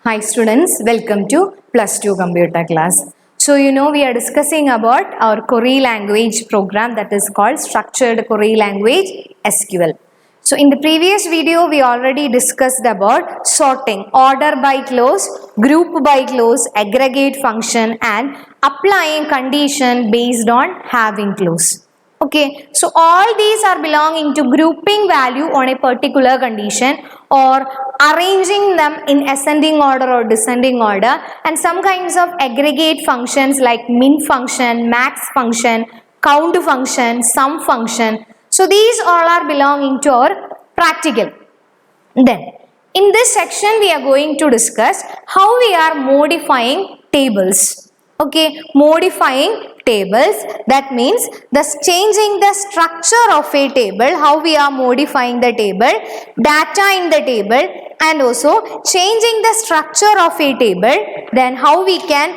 Hi students, welcome to plus 2 computer class. So we are discussing about our query language program that is called structured query language SQL. So in the previous video we already discussed about sorting, order by clause, group by clause, aggregate function and applying condition based on having clause. Okay, so all these are belonging to grouping value on a particular condition or arranging them in ascending order or descending order, and some kinds of aggregate functions like min function, max function, count function, sum function. So these all are belonging to our practical. Then in this section we are going to discuss how we are modifying tables. Okay, modifying tables, that means changing the structure of a table, how we are modifying the table, data in the table, and also changing the structure of a table, then how we can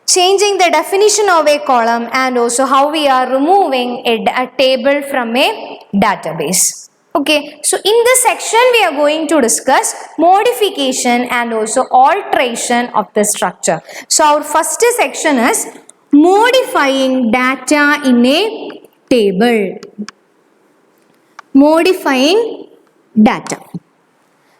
changing the definition of a column, and also how we are removing a table from a database. Okay, so in this section we are going to discuss modification and also alteration of the structure. So our first section is modifying data in a table. Modifying data.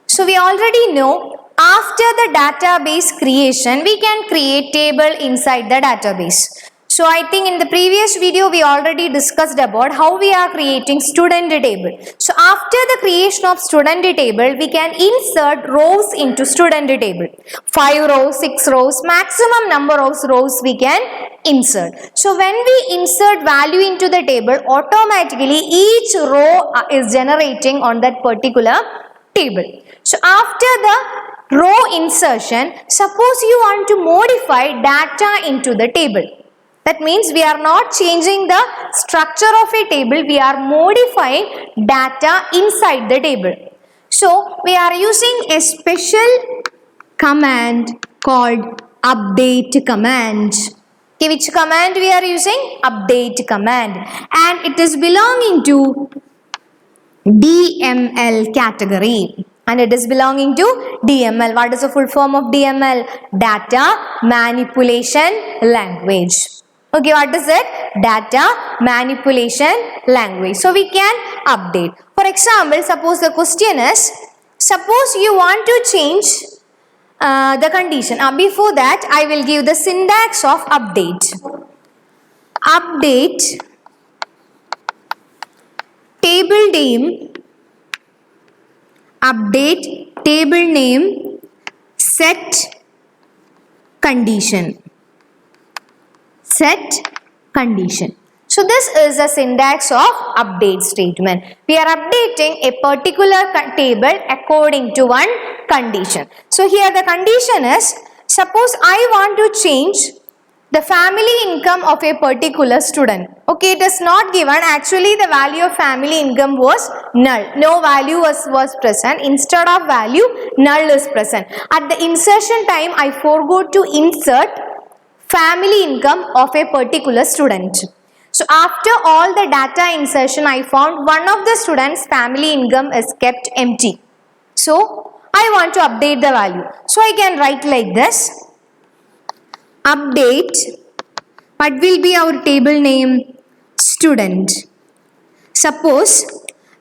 So we already know after the database creation we can create table inside the database. So I think in the previous video we already discussed about how we are creating student table. So after the creation of student table we can insert rows into student table. 5 rows, 6 rows, maximum number of rows we can insert. So when we insert value into the table, automatically each row is generating on that particular table. So after the row insertion, suppose you want to modify data into the table. That means we are not changing the structure of a table, we are modifying data inside the table. So we are using a special command called update command. Okay, which command we are using? Update command, and it is belonging to DML category. And it is belonging to DML. What is the full form of DML? Data Manipulation Language. Okay, what is it? Data manipulation language. So we can update. For example, suppose the question is, suppose you want to change the condition. Before that, I will give the syntax of update. Update table name, update table name, set condition. Set condition. So this is the syntax of update statement. We are updating a particular table according to one condition. So here the condition is, suppose I want to change the family income of a particular student. Okay, it is not given. Actually the value of family income was null. No value was present. Instead of value, null is present. At the insertion time, I forgot to insert family income of a particular student. So after all the data insertion, I found one of the students' family income is kept empty. So I want to update the value. So I can write like this. Update, what will be our table name? Student. Suppose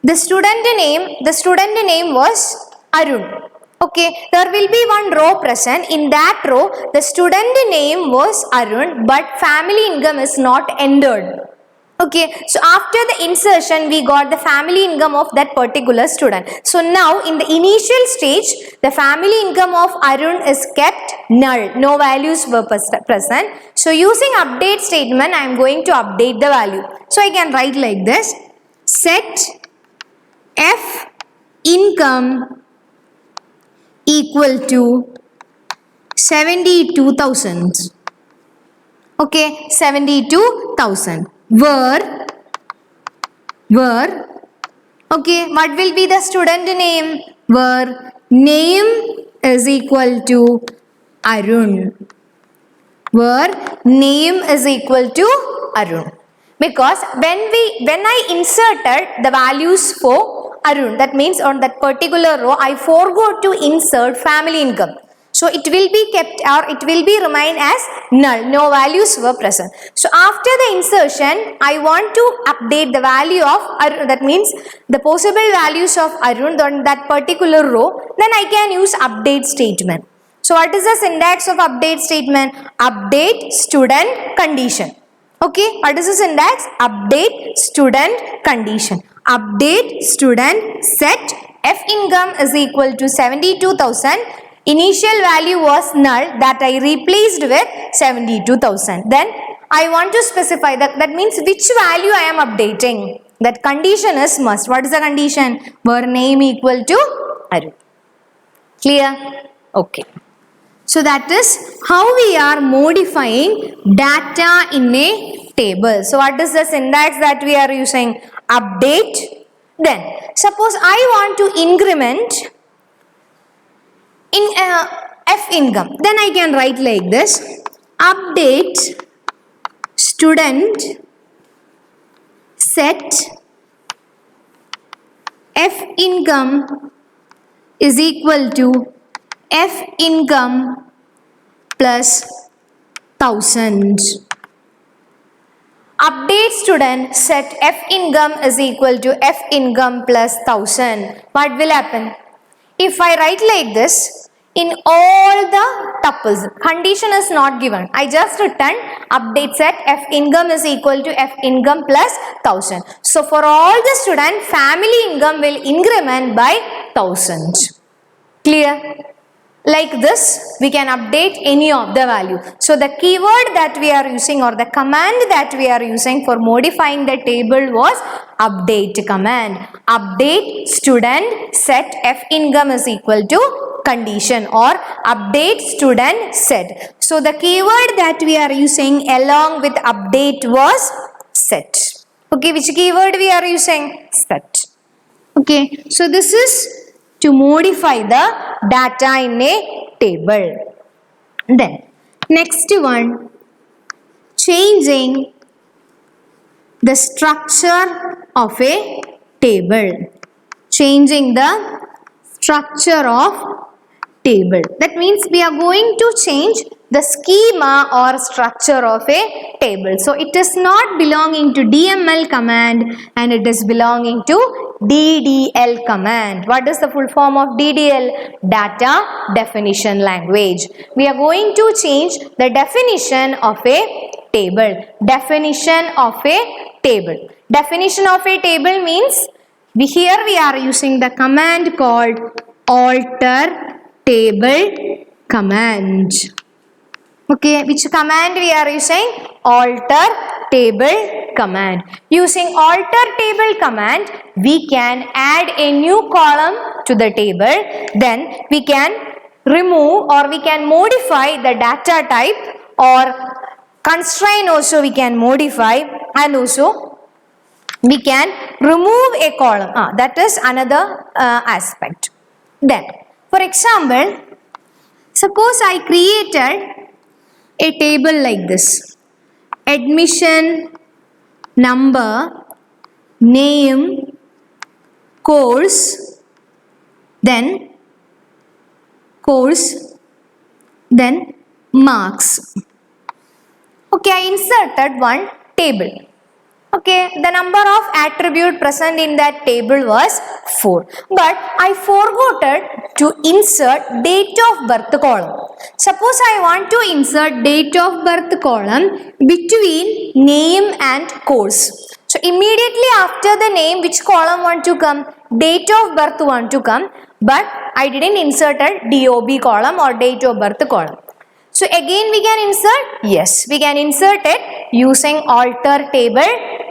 the student name was Arun. Okay, there will be one row present. In that row, the student name was Arun, but family income is not entered. Okay, so after the insertion, we got the family income of that particular student. So now, in the initial stage, the family income of Arun is kept null. No values were present. So using update statement, I am going to update the value. So I can write like this. Set F income equal to 72,000. Okay, 72,000. Where, okay, what will be the student name? Where name is equal to Arun. Where name is equal to Arun. Because when I inserted the values for Arun. That means on that particular row, I forgot to insert family income. So it will be kept or it will be remain as null. No values were present. So after the insertion, I want to update the value of Arun. That means the possible values of Arun on that particular row. Then I can use update statement. So what is the syntax of update statement? Update student condition. Okay, what is the syntax? Update student condition. Update student set F income is equal to 72,000. Initial value was null, that I replaced with 72,000. Then I want to specify that means which value I am updating. That condition is must. What is the condition? Were name equal to Arun. Clear? Okay. So that is how we are modifying data in a table. So what is the syntax that we are using? Update. Then suppose I want to increment in F income. Then I can write like this. Update student set F income is equal to F income plus 1000. Update student set F income is equal to F income plus 1000. What will happen? If I write like this, in all the tuples, condition is not given. I just written update set F income is equal to F income plus 1000. So for all the student, family income will increment by 1000. Clear? Like this, we can update any of the value. So the keyword that we are using or the command that we are using for modifying the table was update command. Update student set F income is equal to condition or update student set. So the keyword that we are using along with update was set. Okay, which keyword we are using? Set. Okay, so this is to modify the data in a table. Then next one, changing the structure of a table. Changing the structure of table. That means we are going to change the schema or structure of a table. So it is not belonging to DML command and it is belonging to DDL command. What is the full form of DDL? Data definition language. We are going to change the definition of a table. Definition of a table. Definition of a table means here we are using the command called alter table command. Okay, which command we are using? Alter table command. Using alter table command, we can add a new column to the table. Then we can remove or we can modify the data type or constraint also we can modify, and also we can remove a column. That is another aspect. Then for example, suppose I created a table like this. Admission, number, name, course, then marks. Okay, I inserted one table. Okay, the number of attribute present in that table was 4. But I forgot to insert date of birth column. Suppose I want to insert date of birth column between name and course. So immediately after the name, which column want to come? Date of birth want to come. But I didn't insert a DOB column or date of birth column. So again we can insert? Yes, we can insert it using alter table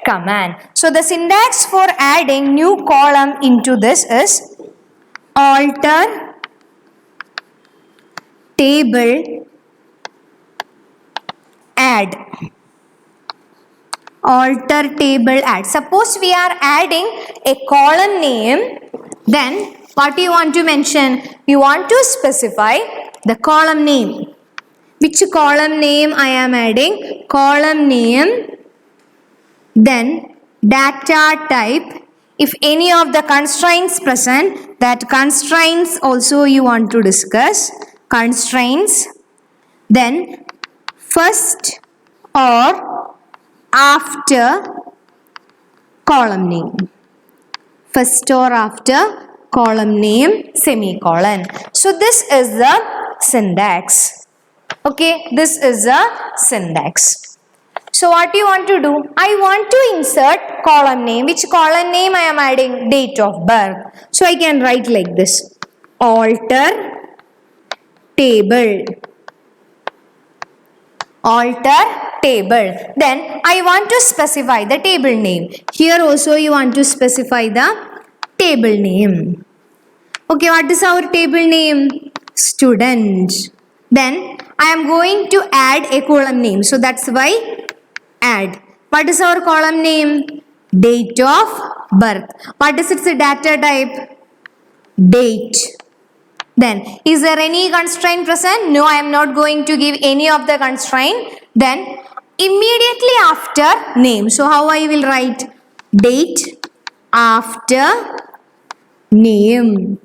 command. So the syntax for adding new column into this is alter table add. Alter table add. Suppose we are adding a column name, then what you want to mention? You want to specify the column name. Which column name I am adding? Column name, then data type. If any of the constraints present, that constraints also you want to discuss. Constraints. Then first or after column name. First or after column name semicolon. So this is the syntax. Okay, this is the syntax. So what you want to do? I want to insert column name. Which column name I am adding? Date of birth. So I can write like this. Alter table. Alter table. Then I want to specify the table name. Here also you want to specify the table name. Okay, what is our table name? Student. Then I am going to add a column name. So that's why add. What is our column name? Date of birth. What is its data type? Date. Then is there any constraint present? No, I am not going to give any of the constraint. Then immediately after name. So how I will write? Date after name.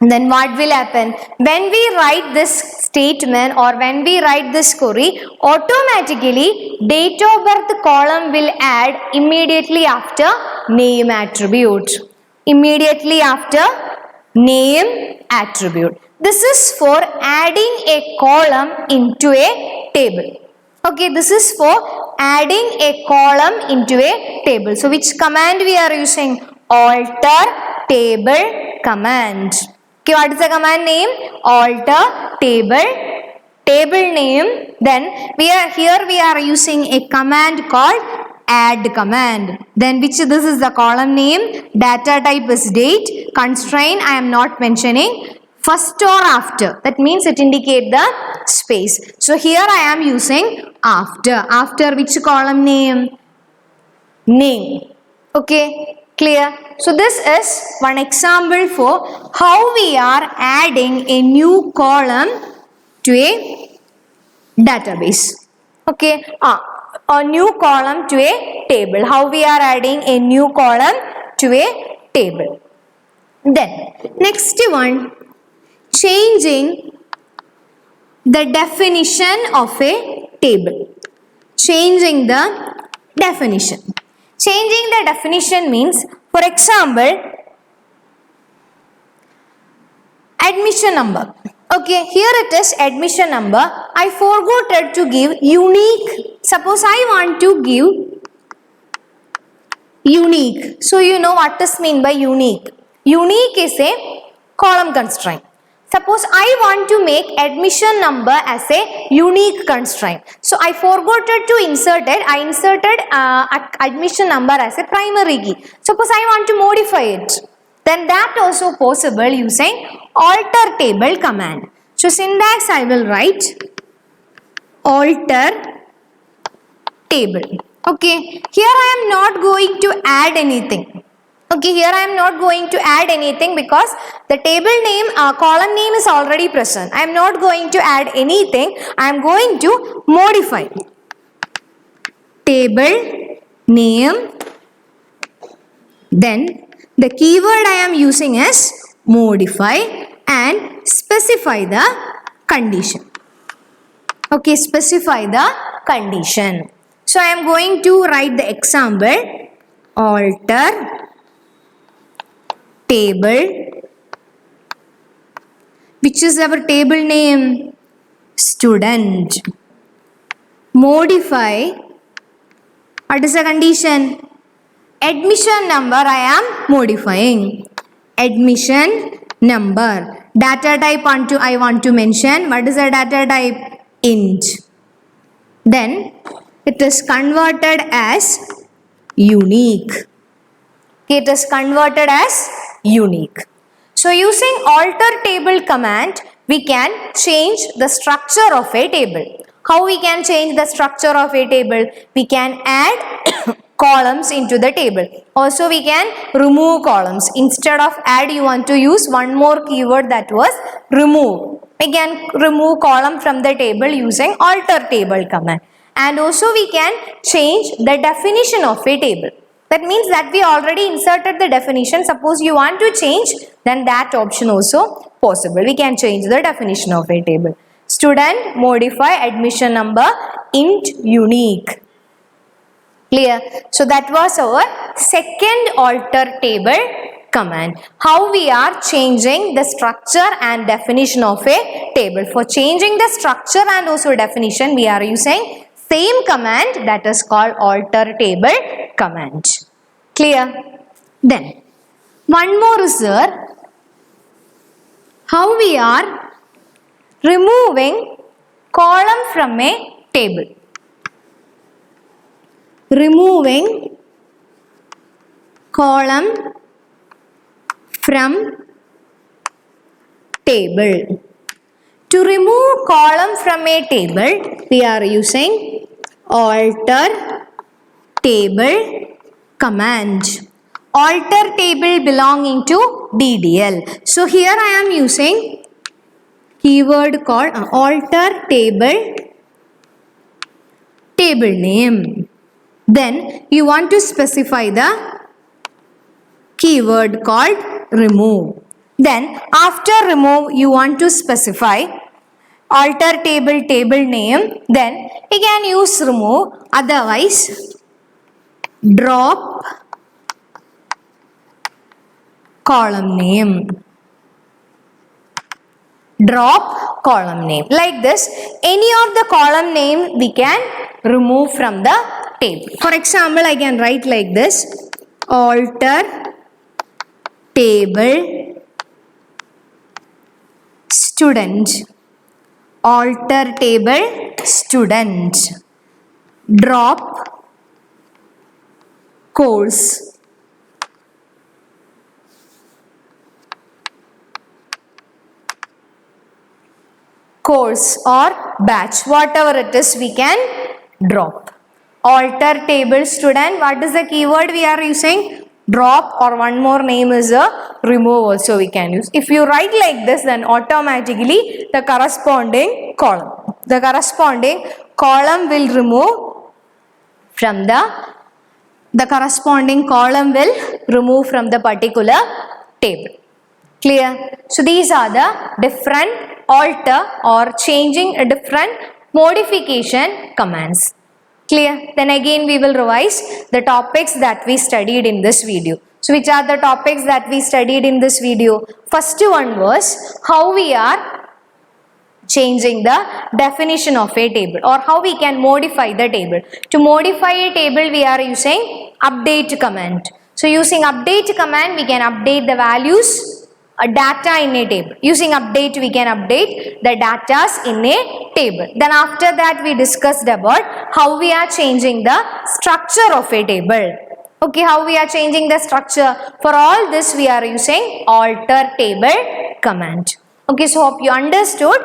Then what will happen? When we write this statement or when we write this query, automatically date of birth column will add immediately after name attribute. Immediately after name attribute. This is for adding a column into a table. Okay, this is for adding a column into a table. So which command we are using? Alter table command. Okay, what is the command name? Alter table name. Then we are using a command called add command. Then this is the column name. Data type is date. Constraint I am not mentioning. First or after. That means it indicates the space. So here I am using after. After which column name? Name. Okay. Clear? So this is one example for how we are adding a new column to a database. Okay. A new column to a table. How we are adding a new column to a table. Then next one, changing the definition of a table. Changing the definition. Changing the definition means, for example, admission number. Okay, here it is admission number. I forgot to give unique. Suppose I want to give unique. So you know what is mean by unique. Unique is a column constraint. Suppose I want to make admission number as a unique constraint. So I forgot to insert it. I inserted admission number as a primary key. Suppose I want to modify it. Then that also possible using alter table command. So syntax I will write alter table. Okay. Here I am not going to add anything. Okay, here I am not going to add anything because the table name, column name is already present. I am not going to add anything. I am going to modify. Table name. Then the keyword I am using is modify and specify the condition. Okay, specify the condition. So I am going to write the example. Alter table. Which is our table name? Student. Modify. What is the condition? Admission number I am modifying. Admission number. Data type I want to mention. What is the data type? Int. Then it is converted as unique. It is converted as unique. So using alter table command, we can change the structure of a table. How we can change the structure of a table? We can add columns into the table. Also we can remove columns. Instead of add, you want to use one more keyword, that was remove. We can remove column from the table using alter table command. And also we can change the definition of a table. That means that we already inserted the definition. Suppose you want to change, then that option also possible. We can change the definition of a table. Student, modify admission number int unique. Clear? So that was our second alter table command. How we are changing the structure and definition of a table. For changing the structure and also definition, we are using same command, that is called alter table command. Clear? Then one more is there, how we are removing column from a table. Removing column from table. To remove column from a table, we are using alter table command. Alter table belonging to DDL. So here I am using keyword called alter table name. Then you want to specify the keyword called remove. Then after remove you want to specify alter table name. Then you can use remove, otherwise drop column name. Drop column name. Like this, any of the column name we can remove from the table. For example, I can write like this, alter table student. Alter table student. Drop course. Course or batch, whatever it is we can drop. Alter table student, what is the keyword we are using? Drop, or one more name is a remove also we can use. If you write like this, then automatically the corresponding column will remove from the corresponding column will remove from the particular table. Clear? So these are the different alter or changing a different modification commands. Clear? Then again we will revise the topics that we studied in this video. So which are the topics that we studied in this video? First one was how we are changing the definition of a table, or how we can modify the table. To modify a table we are using update command. So using update command we can update the values data in a table. Using update we can update the datas in a table. Then after that we discussed about how we are changing the structure of a table. Okay, how we are changing the structure. For all this we are using alter table command. Okay, so hope you understood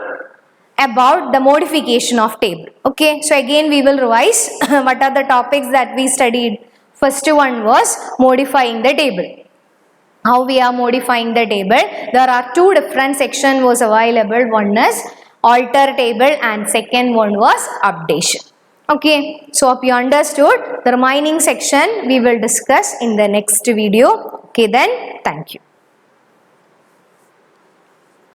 about the modification of table. Okay, so again we will revise what are the topics that we studied. First one was modifying the table. How we are modifying the table. There are two different sections was available. One is alter table and second one was updation. Okay, so hope you understood. The remaining section we will discuss in the next video. Okay then, thank you.